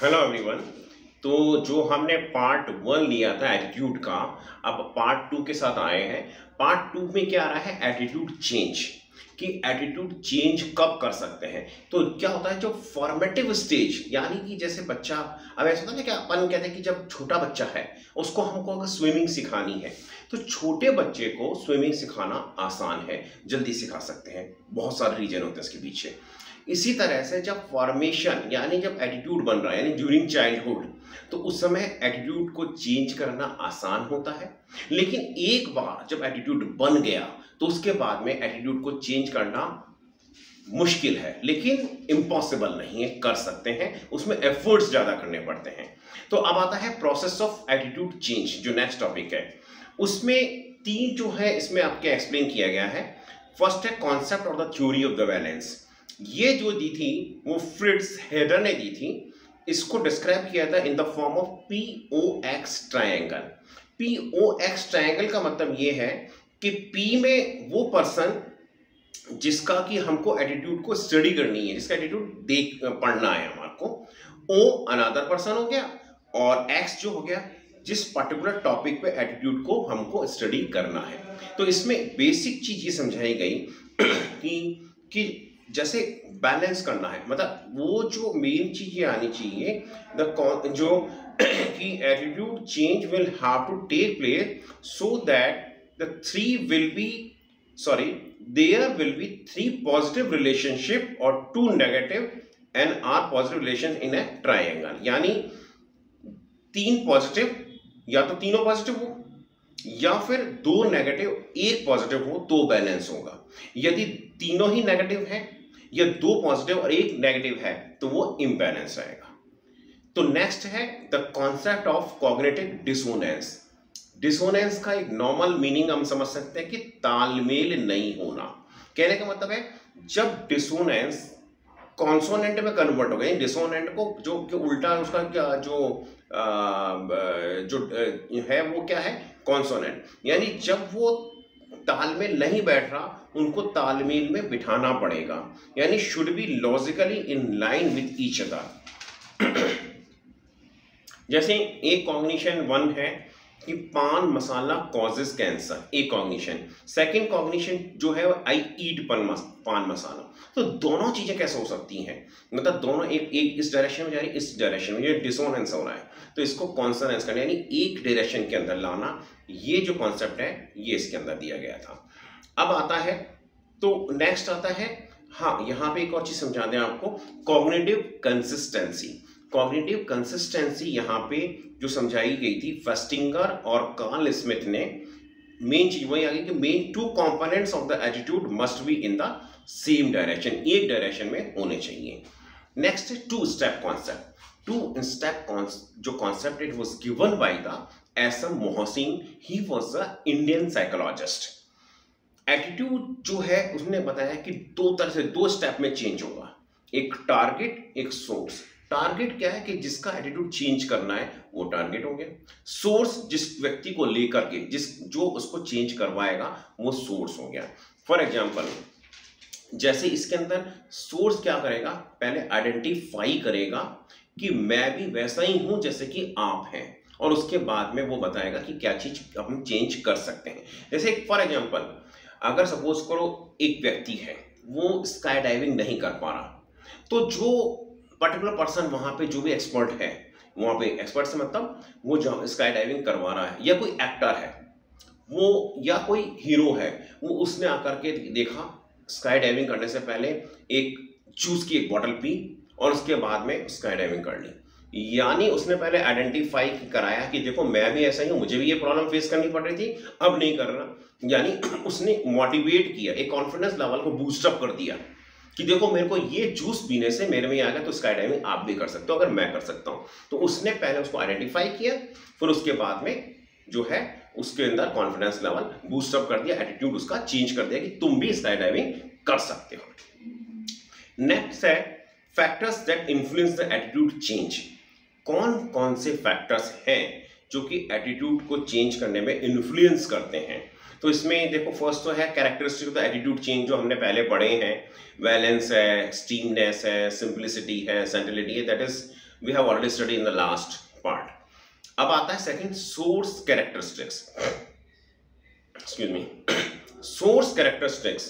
Hello everyone. तो जो हमने पार्ट 1 लिया था एटीट्यूड का, अब पार्ट 2 के साथ आए हैं। पार्ट 2 में क्या आ रहा है, एटीट्यूड चेंज, कि एटीट्यूड चेंज कब कर सकते हैं। तो क्या होता है, जो फॉर्मेटिव स्टेज, यानी कि जैसे बच्चा, अब ऐसा होता है ना, क्या अपन कहते हैं कि जब छोटा बच्चा है उसको हमको अगर स्विमिंग सिखानी है तो छोटे बच्चे को स्विमिंग सिखाना आसान है, जल्दी सिखा सकते हैं, बहुत सारे रीजन होते हैं इसके पीछे। इसी तरह से जब फॉर्मेशन यानी जब एटीट्यूड बन रहा है यानी ड्यूरिंग चाइल्डहुड, तो उस समय एटीट्यूड को चेंज करना आसान होता है। लेकिन एक बार जब एटीट्यूड बन गया तो उसके बाद में एटीट्यूड को चेंज करना मुश्किल है, लेकिन इम्पॉसिबल नहीं है, कर सकते हैं, उसमें एफर्ट्स ज्यादा करने पड़ते हैं। तो अब आता है प्रोसेस ऑफ एटीट्यूड चेंज, जो नेक्स्ट टॉपिक है। उसमें 3 जो है इसमें आपके एक्सप्लेन किया गया है। फर्स्ट है concept of the theory of the valence. ये जो दी थी वो फ्रिट्ज हेडर ने दी थी। इसको डिस्क्राइब किया था in the form of POX triangle. POX triangle का मतलब ये है कि P में वो पर्सन जिसका कि हमको एटीट्यूड को स्टडी करनी है, जिसका एटीट्यूड देख पढ़ना है हमारे को, O अनदर पर्सन हो गया, और X जो हो गया जिस पर्टिकुलर टॉपिक पे एटीट्यूड को हमको स्टडी करना है। तो इसमें बेसिक चीज ये समझाई गई कि जैसे बैलेंस करना है, मतलब वो जो मेन चीज ये आनी चाहिए, जो कि attitude change will have to take place so that there will be 3 positive relationship और 2 negative and are positive relation in a triangle. यानी 3 पॉजिटिव, या तो तीनों पॉजिटिव हो या फिर 2 नेगेटिव 1 पॉजिटिव हो तो बैलेंस होगा। यदि तीनों ही नेगेटिव है या 2 पॉजिटिव और 1 नेगेटिव है तो वो इम्बैलेंस रहेगा। तो नेक्स्ट है the concept of cognitive dissonance. Dissonance का एक नॉर्मल मीनिंग हम समझ सकते हैं कि तालमेल नहीं होना। कहने का मतलब है जब डिसोनेंस कॉन्सोनेंट में कन्वर्ट हो गए, डिसोनेंट को जो उल्टा उसका क्या जो है वो क्या है, कॉन्सोनेंट। यानी जब वो तालमेल नहीं बैठ रहा उनको तालमेल में बिठाना पड़ेगा, यानी should be logically in line with each other. जैसे एक कॉग्निशन 1 है कि पान मसाला कॉजेस कैंसर, एक कॉग्निशन। सेकंड कॉग्निशन जो है आई ईट पान मसाला। तो दोनों चीजें कैसे हो सकती हैं, मतलब दोनों एक इस डायरेक्शन में जा रही है, इस डायरेक्शन में, ये डिसोनेंस हो रहा है, तो इसको कॉन्सोनेंस करना यानी एक डायरेक्शन के अंदर लाना, ये जो कॉन्सेप्ट है ये इसके अंदर दिया गया था। अब आता है, तो नेक्स्ट आता है, हाँ यहाँ पे एक और चीज समझा दें आपको, कॉग्निटिव कंसिस्टेंसी। कॉग्निटिव कंसिस्टेंसी यहाँ पे जो समझाई गई थी फेस्टिंगर और कार्ल स्मिथ ने, मेन चीज वही आ गई कि main 2 components of the attitude must be in the same direction, एक डायरेक्शन में होने चाहिए। नेक्स्ट है 2 स्टेप कॉन्सेप्ट। 2 स्टेप जो concept it was given by the SM Mohsin, he was a Indian psychologist. Attitude जो है उसने बताया कि 2 तरह से 2 स्टेप में चेंज होगा, एक टारगेट एक सोर्स। टारगेट क्या है कि जिसका एटीट्यूड चेंज करना है वो टारगेट हो गया। सोर्स जिस व्यक्ति को लेकर के जो उसको चेंज करवाएगा वो सोर्स हो गया। फॉर एग्जांपल, जैसे इसके अंदर सोर्स क्या करेगा, पहले आइडेंटिफाई करेगा कि मैं भी वैसा ही हूं जैसे कि आप हैं, और उसके बाद में वो बताएगा कि क्या चीज हम चेंज कर सकते हैं। जैसे फॉर एग्जांपल, अगर सपोज करो एक व्यक्ति है वो स्काई डाइविंग नहीं कर पा रहा, तो जो पर्टिकुलर पर्सन वहां पे जो भी एक्सपर्ट है, वहां पे एक्सपर्ट से मतलब वो जो स्काई डाइविंग करवा रहा है, या कोई एक्टर है वो, या कोई हीरो है वो, उसने आकर के देखा स्काई डाइविंग करने से पहले एक जूस की एक बोतल पी और उसके बाद में स्काई डाइविंग कर ली। यानी उसने पहले आइडेंटिफाई कराया कि देखो मैं भी ऐसा ही हूं, मुझे भी ये प्रॉब्लम फेस करनी पड़ रही थी, अब नहीं कर रहा। यानी उसने मोटिवेट किया, एक कॉन्फिडेंस लेवल को बूस्टअप कर दिया कि देखो मेरे को ये जूस पीने से मेरे में आ गया, तो स्काई डाइविंग आप भी कर सकते हो अगर मैं कर सकता हूं। तो उसने पहले उसको आइडेंटिफाई किया, फिर उसके बाद में जो है उसके अंदर कॉन्फिडेंस लेवल बूस्टअप कर दिया, एटीट्यूड उसका चेंज कर दिया कि तुम भी स्काई डाइविंग कर सकते हो। नेक्स्ट है factors that influence the attitude change. कौन कौन से फैक्टर्स हैं जो कि एटीट्यूड को चेंज करने में इन्फ्लुएंस करते हैं। तो इसमें देखो फर्स्ट तो है characteristic of the attitude change, जो हमने पहले पढ़े हैं, वैलेंस है, स्टीमनेस है, सिंप्लिसिटी है, सेंटिलिटी है, that is we have already study in the last part. अब आता है second, source characteristics. Excuse me. Source characteristics,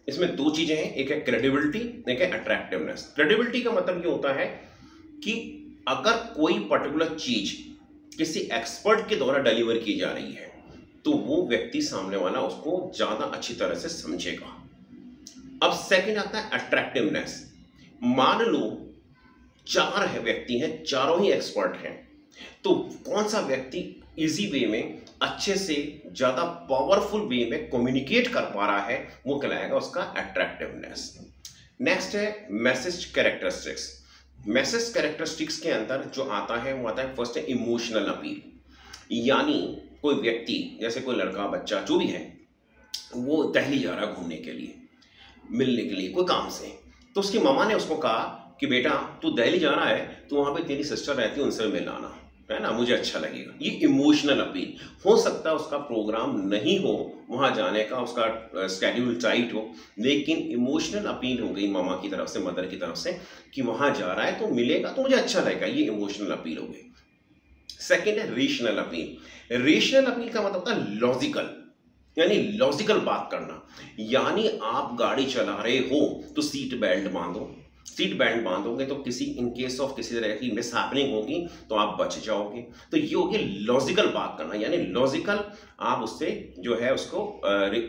इसमें दो चीजें हैं, एक है क्रेडिबिलिटी, एक है अट्रैक्टिवनेस। क्रेडिबिलिटी का मतलब ये होता है कि अगर कोई पर्टिकुलर चीज किसी एक्सपर्ट के द्वारा डिलीवर की जा रही है तो वो व्यक्ति सामने वाला उसको ज्यादा अच्छी तरह से समझेगा। अब सेकंड आता है अट्रैक्टिवनेस। मान लो 4 व्यक्ति हैं, चारों ही एक्सपर्ट हैं, तो कौन सा व्यक्ति इजी वे में अच्छे से ज्यादा पावरफुल वे में कम्युनिकेट कर पा रहा है, वो कहलाएगा उसका अट्रैक्टिवनेस। नेक्स्ट है मैसेज कैरेक्टरिस्टिक्स। मैसेज कैरेक्टरिस्टिक्स के अंदर जो आता है वो आता है फर्स्ट है इमोशनल अपील। यानी कोई व्यक्ति, जैसे कोई लड़का बच्चा जो भी है, वो दिल्ली जा रहा है घूमने के लिए, मिलने के लिए कोई काम से, तो उसकी मामा ने उसको कहा कि बेटा तू दिल्ली जा रहा है तो वहां पे तेरी सिस्टर रहती है, उनसे मिल आना, है ना, मुझे अच्छा लगेगा। ये इमोशनल अपील। हो सकता है उसका प्रोग्राम नहीं हो वहां जाने का, उसका स्केड्यूल टाइट हो, लेकिन इमोशनल अपील हो गई मामा की तरफ से, मदर की तरफ से, कि वहां जा रहा है तो मिलेगा तो मुझे अच्छा लगेगा। ये इमोशनल अपील हो गई। सेकेंड है रेशनल अपील। रेशनल अपील का मतलब होता है लॉजिकल, यानी लॉजिकल बात करना। यानी आप गाड़ी चला रहे हो तो सीट बेल्ट बांधो, सीट बेल्ट बांधोगे तो किसी इन केस ऑफ किसी तरह की मिस हैपनिंग होगी तो आप बच जाओगे। तो ये हो गया लॉजिकल बात करना, यानी लॉजिकल आप उससे जो है उसको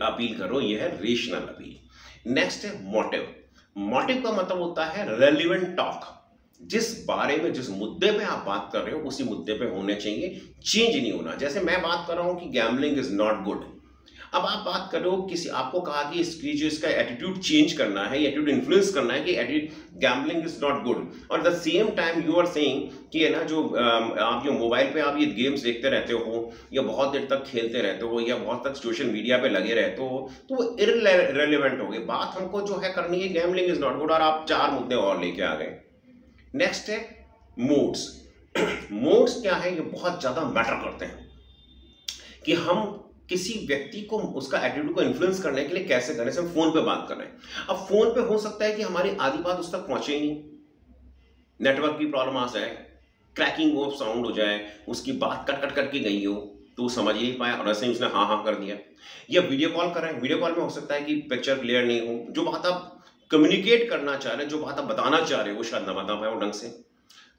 अपील करो, ये है रेशनल अपील। नेक्स्ट है मोटिव। मोटिव का मतलब होता है रेलिवेंट टॉक। जिस बारे में, जिस मुद्दे पे आप बात कर रहे हो उसी मुद्दे पे होने चाहिए, चेंज नहीं होना। जैसे मैं बात कर रहा हूं कि गैम्बलिंग इज नॉट गुड, अब आप बात करो, किसी आपको कहा कि इसकी जो इसका एटीट्यूड चेंज करना है, एटीट्यूड इन्फ्लुएंस करना है कि गैम्बलिंग इज नॉट गुड, और the same time you are saying कि है ना जो आप जो मोबाइल पे आप ये गेम्स देखते रहते हो या बहुत देर तक खेलते रहते हो या बहुत तक सोशल मीडिया पे लगे रहते हो, तो वो इररिलेवेंट हो गई। बात हमको जो है करनी है गैम्बलिंग इज नॉट गुड, और आप 4 मुद्दे और लेके आ गए। नेक्स्ट है मूड्स। मूड्स क्या है, ये बहुत ज्यादा मैटर करते हैं कि हम किसी व्यक्ति को उसका एटीट्यूड को इन्फ्लुएंस करने के लिए कैसे करें। जैसे हम फोन पे बात कर रहे हैं, अब फोन पे हो सकता है कि हमारी आधी बात उस तक पहुंचे ही नहीं, नेटवर्क की प्रॉब्लम आ जाए, क्रैकिंग ऑफ साउंड हो जाए, उसकी बात कट कट करके गई हो तो वो समझ ही नहीं पाया और ऐसे ही उसने हाँ हाँ कर दिया। या वीडियो कॉल कर रहे हैं, वीडियो कॉल में हो सकता है कि पिक्चर क्लियर नहीं हो, जो बात आप कम्युनिकेट करना चाह रहे हैं, जो बात आप बताना चाह रहे हो वो शायद ना बता पाए वो ढंग से।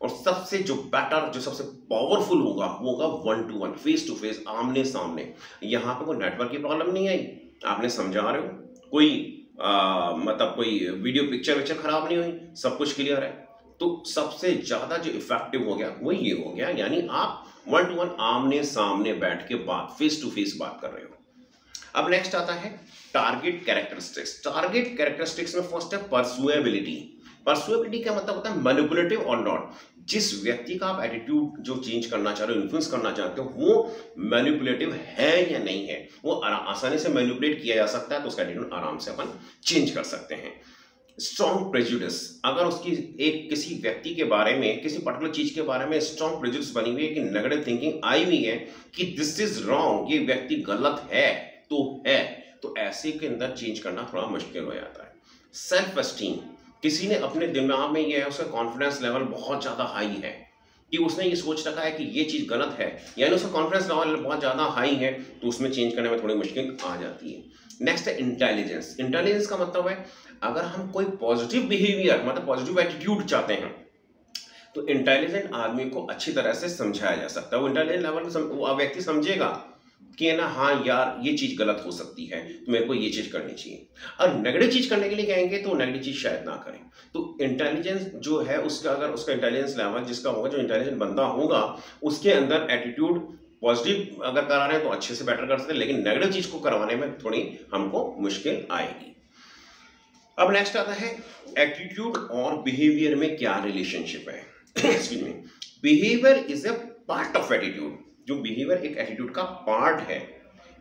और सबसे जो बेटर, जो सबसे पावरफुल होगा वो होगा 1 to 1, फेस टू फेस, आमने सामने। यहाँ पे कोई नेटवर्क की प्रॉब्लम नहीं आई, आपने समझा रहे हो, कोई मतलब कोई वीडियो पिक्चर खराब नहीं हुई, सब कुछ क्लियर है, तो सबसे ज्यादा जो इफेक्टिव हो गया वो ये हो गया, यानी आप 1 to 1 आमने सामने बैठ के बात, फेस टू फेस बात कर रहे हो। अब नेक्स्ट आता है टारगेट कैरेक्टरिस्टिक्स। टारगेट कैरेक्टरिस्टिक्स में फर्स्ट है परसुएबिलिटी। परसुएबिलिटी का मतलब होता है मैनिपुलेटिव और नॉट। जिस व्यक्ति का आप एटीट्यूड जो चेंज करना चाह रहे हो, इन्फ्लुएंस करना चाहते हो, वो मैनिपुलेटिव है या नहीं है, वो आसानी से मैनिपुलेट किया जा सकता है, तो उसका एटीट्यूड आराम से अपन चेंज कर सकते हैं। स्ट्रॉन्ग प्रेजुडिस, अगर उसकी एक किसी व्यक्ति के बारे में, किसी पर्टिकुलर चीज के बारे में स्ट्रॉन्ग प्रेजुडिस बनी हुई है कि नेगेटिव थिंकिंग आई हुई है कि दिस इज रॉन्ग, ये व्यक्ति गलत है, तो ऐसे के अंदर चेंज करना थोड़ा मुश्किल हो जाता है। सेल्फ एस्टीम, किसी ने अपने दिमाग में ये है, उसका कॉन्फिडेंस लेवल बहुत ज्यादा हाई है कि उसने ये सोच रखा है कि ये चीज गलत है, यानी उसका कॉन्फिडेंस लेवल बहुत ज्यादा हाई है, तो उसमें चेंज करने में थोड़ी मुश्किल आ जाती है। नेक्स्ट है इंटेलिजेंस। इंटेलिजेंस का मतलब है अगर हम कोई पॉजिटिव बिहेवियर, मतलब पॉजिटिव एटीट्यूड चाहते हैं, तो इंटेलिजेंट आदमी को अच्छी तरह से समझाया जा सकता है। वो इंटेलिजेंट लेवल वो व्यक्ति समझेगा कि ना हाँ यार ये चीज गलत हो सकती है, तो मेरे को ये चीज करनी चाहिए। और नेगेटिव चीज करने के लिए कहेंगे तो नेगेटिव चीज शायद ना करें। तो इंटेलिजेंस जो है उसका, अगर उसका इंटेलिजेंस लेवल जिसका होगा, जो इंटेलिजेंट बंदा होगा, उसके अंदर एटीट्यूड पॉजिटिव अगर करा रहे हैं तो अच्छे से बेटर कर सकते हैं, लेकिन नेगेटिव चीज को करवाने में थोड़ी हमको मुश्किल आएगी। अब नेक्स्ट आता है एटीट्यूड और बिहेवियर में क्या रिलेशनशिप है। Excuse me, behaviour is a part of attitude. जो बिहेवियर एक एटीट्यूड का पार्ट है।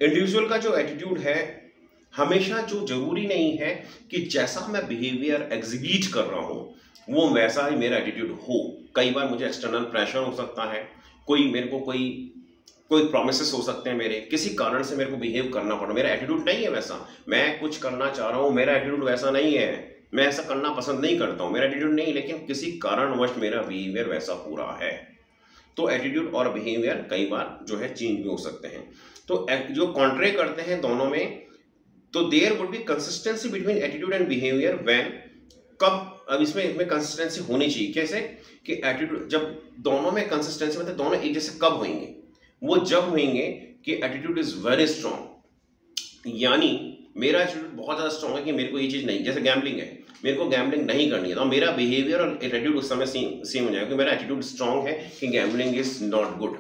इंडिविजुअल का जो एटीट्यूड है हमेशा, जो जरूरी नहीं है कि जैसा मैं बिहेवियर एग्जीक्यूट कर रहा हूं वो वैसा ही मेरा एटीट्यूड हो। कई बार मुझे एक्सटर्नल प्रेशर हो सकता है, कोई मेरे को कोई प्रोमिसेस हो सकते हैं, मेरे किसी कारण से मेरे को बिहेव करना पड़ा, मेरा एटीट्यूड नहीं है वैसा, मैं कुछ करना चाह रहा हूं, मेरा एटीट्यूड वैसा नहीं है, मैं ऐसा करना पसंद नहीं करता हूँ, मेरा एटीट्यूड नहीं, लेकिन किसी कारणवश मेरा बिहेवियर वैसा हो रहा है। तो एटीट्यूड और बिहेवियर कई बार जो है चेंज भी हो सकते हैं। तो जो कॉन्ट्रे करते हैं दोनों में, तो there would be consistency between attitude and behaviour when, कब, अब इसमें कंसिस्टेंसी होनी चाहिए कैसे कि एटीट्यूड, जब दोनों में कंसिस्टेंसी मतलब दोनों एक जैसे कब होंगे, वो जब होंगे कि एटीट्यूड इज वेरी स्ट्रांग, यानी मेरा एटीट्यूड बहुत ज्यादा स्ट्रांग है कि मेरे को ये चीज नहीं, जैसे गैम्बलिंग है, मेरे को गैम्बलिंग नहीं करनी है, तो मेरा बिहेवियर और एटीट्यूड उस समय सेम हो जाएगा कि मेरा एटीट्यूड स्ट्रांग है कि gambling is not good.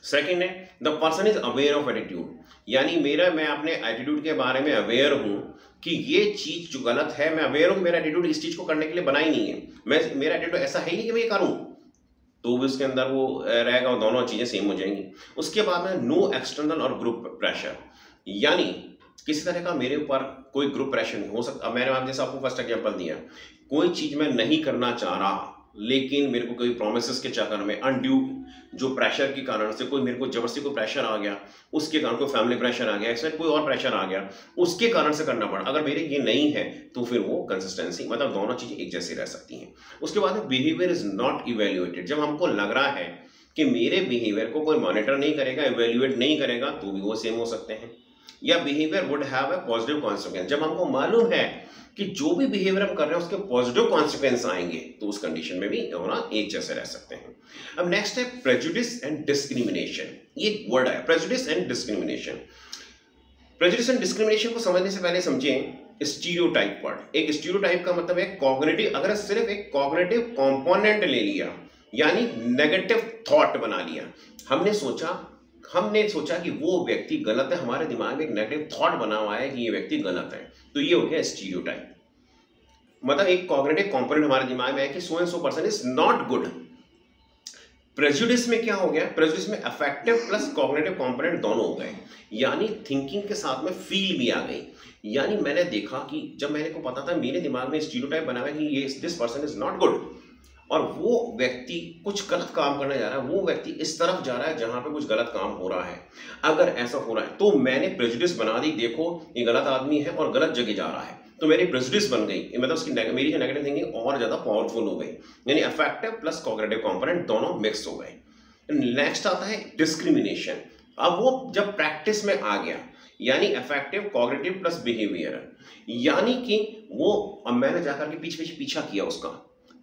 Second है the person is aware of attitude, यानी मैं अपने एटीट्यूड के बारे में अवेयर हूं कि ये चीज जो गलत है, मैं अवेयर हूं कि मेरा एटीट्यूड इस चीज को करने के लिए बना ही नहीं है, मेरा एटीट्यूड ऐसा है ही नहीं कि मैं ये करूं, तो भी उसके अंदर वो रहेगा और दोनों चीजें सेम हो जाएंगी। उसके बाद में नो एक्सटर्नल और ग्रुप प्रेशर, यानी किसी तरह का मेरे ऊपर कोई ग्रुप प्रेशर नहीं हो सकता। मैंने आप जैसे आपको फर्स्ट एग्जांपल दिया, कोई चीज मैं नहीं करना चाह रहा, लेकिन मेरे को कोई प्रोमिसेस के चक्कर में अनड्यू जो प्रेशर के कारण से कोई मेरे को जबरदस्ती कोई प्रेशर आ गया, उसके कारण कोई फैमिली प्रेशर आ गया, एक्सेप्ट कोई और प्रेशर आ गया, उसके कारण से करना पड़ा, अगर मेरे ये नहीं है तो फिर वो कंसिस्टेंसी, मतलब दोनों चीजें एक जैसी रह सकती हैं। उसके बाद बिहेवियर इज नॉट इवेल्युएटेड, जब हमको लग रहा है कि मेरे बिहेवियर को कोई मॉनिटर नहीं करेगा, इवेल्युएट नहीं करेगा, तो भी वो सेम हो सकते हैं। या behaviour would have a positive consequence, जब हमको मालूम है कि जो भी बिहेवियर हम कर रहे हैं उसके पॉजिटिव कॉन्सिक्वेंस आएंगे, तो उस कंडीशन में भी दोनों एक जैसे रह सकते हैं। अब नेक्स्ट है प्रेजुडिस एंड डिस्क्रिमिनेशन, ये वर्ड है prejudice and discrimination. Prejudice and discrimination को समझने से पहले समझें स्टीरियोटाइप वर्ड। एक स्टीरियोटाइप का मतलब है कॉग्निटिव, अगर सिर्फ एक कॉग्निटिव कंपोनेंट ले लिया, यानी नेगेटिव थॉट बना लिया, हमने सोचा कि वो व्यक्ति गलत है, हमारे दिमाग में एक नेगेटिव थॉट बना हुआ है कि ये व्यक्ति गलत है, तो ये हो गया स्टीरियोटाइप। मतलब एक कॉग्निटिव कंपोनेंट हमारे दिमाग में है कि so and so person is not good. Prejudice में क्या हो गया, प्रेजुडिस में अफेक्टिव प्लस कॉग्निटिव कंपोनेंट दोनों हो गए, यानी थिंकिंग के साथ में फील भी आ गई। यानी मैंने देखा कि जब मेरे को पता था, मेरे दिमाग में स्टीरियोटाइप बना हुआ है कि ये this person is not good, और वो व्यक्ति कुछ गलत काम करने जा रहा है, वो व्यक्ति इस तरफ जा रहा है जहां पे कुछ गलत काम हो रहा है, अगर ऐसा हो रहा है तो मैंने प्रेजुडिस बना दी, देखो ये गलत आदमी है और गलत जगह जा रहा है, तो मेरी प्रेजुडिस बन गई, मतलब उसकी मेरी नेगेटिव थिंकिंग और ज्यादा पावरफुल हो गई, यानी अफेक्टिव प्लस कॉग्निटिव कंपोनेंट दोनों मिक्स हो गए। नेक्स्ट आता है डिस्क्रिमिनेशन। अब वो जब प्रैक्टिस में आ गया, यानी अफेक्टिव कॉग्निटिव प्लस बिहेवियर, यानी कि वो, अब मैंने जाकर के पीछा किया उसका,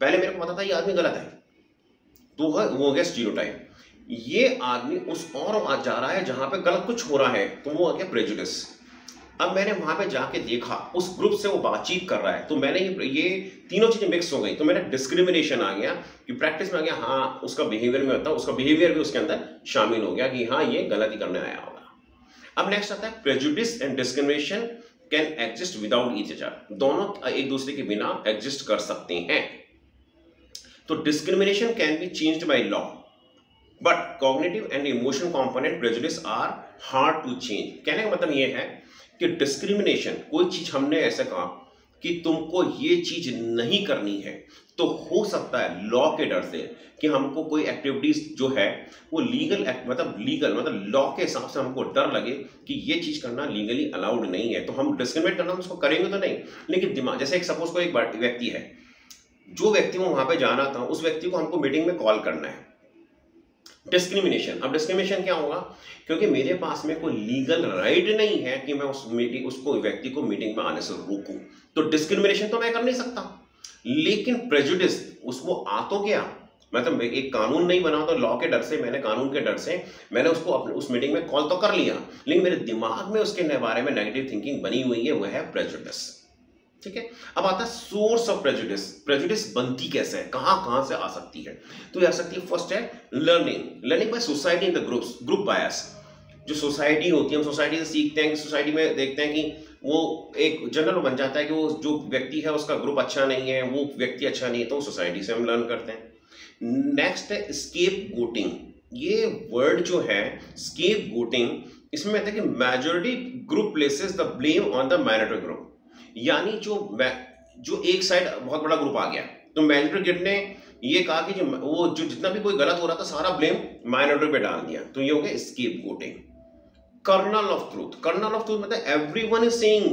पहले मेरे को पता था ये आदमी गलत है, तो वो हो गया स्टीरियोटाइप। ये आदमी उस और जा रहा है जहां पे गलत कुछ हो रहा है, तो वो आ गया प्रेजुडिस। अब मैंने वहां पे जाके देखा, उस ग्रुप से वो बातचीत कर रहा है, तो मैंने ये तीनों चीजें मिक्स हो गई, तो मेरा डिस्क्रिमिनेशन आ गया कि प्रैक्टिस में आ गया, हाँ उसका बिहेवियर में होता है, उसका बिहेवियर भी उसके अंदर शामिल हो गया कि हाँ ये गलती करने आया होगा। अब नेक्स्ट आता है prejudice and discrimination can exist without each other, दोनों एक दूसरे के बिना एग्जिस्ट कर सकते हैं। तो discrimination can be changed by law, but cognitive and emotional component prejudice are hard to change. कहने का मतलब ये है कि डिस्क्रिमिनेशन, कोई चीज हमने ऐसा कहा कि तुमको ये चीज नहीं करनी है, तो हो सकता है लॉ के डर से कि हमको कोई एक्टिविटीज जो है वो लीगल मतलब लॉ के हिसाब से हमको डर लगे कि ये चीज करना लीगली अलाउड नहीं है, तो हम डिस्क्रिमिनेट करना हम उसको करेंगे तो नहीं, लेकिन दिमाग, जैसे एक सपोज कोई एक व्यक्ति है, जो व्यक्ति को वहां पे जाना था, उस व्यक्ति को हमको मीटिंग में कॉल करना है, डिस्क्रिमिनेशन। अब डिस्क्रिमिनेशन क्या होगा, क्योंकि मेरे पास में कोई लीगल राइट नहीं है कि मैं उसको व्यक्ति को मीटिंग में आने से रोकूं, तो डिस्क्रिमिनेशन तो मैं कर नहीं सकता। लेकिन प्रेजुडिस, उसको आ तो गया, मतलब एक कानून नहीं बना, तो लॉ के डर से, कानून के डर से मैंने उसको उस मीटिंग में कॉल तो कर लिया, लेकिन मेरे दिमाग में उसके बारे में नेगेटिव थिंकिंग बनी हुई है, वह है प्रेजुडिस। ठीक है, अब आता है सोर्स ऑफ प्रेजुडिस। प्रेजुडिस बनती कैसे है, कहां से आ सकती है, तो ये आ सकती है, फर्स्ट है learning by society in the group bias. जो सोसाइटी होती है, हम सोसाइटी से सीखते हैं, कि सोसाइटी में देखते हैं कि वो एक जनरल बन जाता है कि वो जो व्यक्ति है उसका ग्रुप अच्छा नहीं है, वो व्यक्ति अच्छा नहीं है, तो सोसाइटी से हम लर्न करते हैं। नेक्स्ट है स्केप गोटिंग। ये वर्ड जो है स्केप गोटिंग, इसमें कहते हैं कि majority group places the blame on the minority group, यानी जो एक साइड बहुत बड़ा ग्रुप आ गया, तो मेजॉरिटी ग्रुप ने ये कहा कि जो जितना भी कोई गलत हो रहा था सारा ब्लेम माइनॉरिटी पे डाल दिया, तो ये हो गया स्केप गोटिंग। कर्नल ऑफ ट्रूथ मतलब एवरीवन इज सेइंग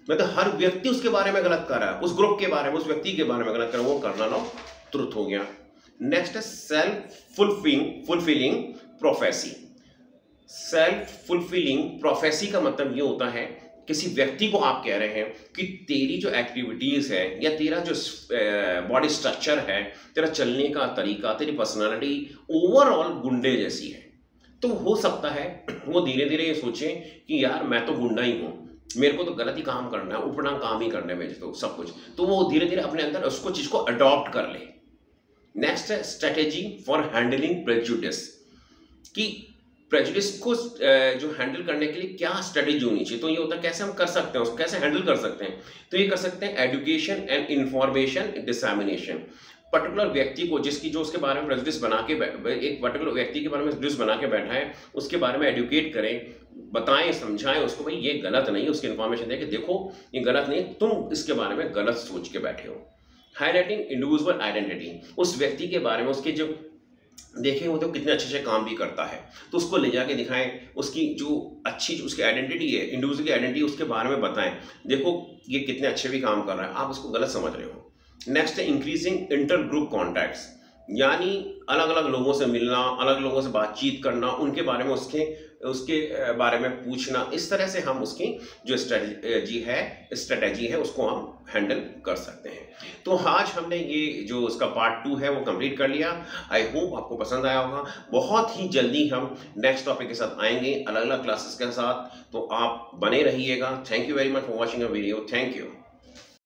मतलब हर व्यक्ति उसके बारे में गलत कर रहा है, उस ग्रुप के बारे में, उस व्यक्ति के बारे में गलत कर रहा है, वो करना ना ट्रुथ हो गया। नेक्स्ट है self fulfilling prophecy. Self fulfilling prophecy का मतलब ये होता है, किसी व्यक्ति को आप कह रहे हैं कि तेरी जो एक्टिविटीज है या तेरा जो बॉडी स्ट्रक्चर है, तेरा चलने का तरीका, तेरी पर्सनालिटी ओवरऑल गुंडे जैसी है। तो हो सकता है वो धीरे धीरे ये सोचे कि यार मैं तो गुंडा ही हूँ, मेरे को तो गलत ही काम करना है, उपड़ा काम ही करने में तो सब कुछ, तो वो धीरे धीरे अपने अंदर उसको चीज को अडॉप्ट कर ले। नेक्स्ट है स्ट्रेटेजी फॉर हैंडलिंग प्रेजुडिस, कि प्रेजुडिस को जो हैंडल करने के लिए क्या स्ट्रेटेजी होनी चाहिए। तो ये होता है कैसे हम कर सकते हैं उसको, कैसे हैंडल कर सकते हैं। तो ये कर सकते हैं एजुकेशन एंड इंफॉर्मेशन डिसैमिनेशन। पर्टिकुलर व्यक्ति को जिसकी जो उसके बारे में प्रेजुडिस बना के एक पर्टिकुलर व्यक्ति के बारे में प्रेजुडिस बना के बैठा है, उसके बारे में एडुकेट करें, बताएं, समझाएं उसको, भाई ये गलत नहीं है, उसकी इन्फॉर्मेशन दें कि देखो ये गलत नहीं, तुम इसके बारे में गलत सोच के बैठे हो। हाईलाइटिंग इंडिविजुअल आइडेंटिटी, उस व्यक्ति के बारे में उसके जो देखें वो तो कितने अच्छे अच्छे काम भी करता है, तो उसको ले जाके दिखाएं, उसकी जो अच्छी उसकी आइडेंटिटी है, इंडिविजुअल की आइडेंटिटी, उसके बारे में बताएं, देखो ये कितने अच्छे भी काम कर रहा है, आप उसको गलत समझ रहे हो। नेक्स्ट है इंक्रीजिंग इंटर ग्रुप कॉन्टैक्ट्स, यानी अलग अलग लोगों से मिलना, अलग लोगों से बातचीत करना, उनके बारे में उसके बारे में पूछना, इस तरह से हम उसकी जो स्ट्रेटेजी है उसको हम हैंडल कर सकते हैं। तो आज हमने ये जो उसका पार्ट 2 है वो कंप्लीट कर लिया। आई होप आपको पसंद आया होगा। बहुत ही जल्दी हम नेक्स्ट टॉपिक के साथ आएंगे, अलग अलग क्लासेस के साथ, तो आप बने रहिएगा। Thank you very much for watching a video. Thank you.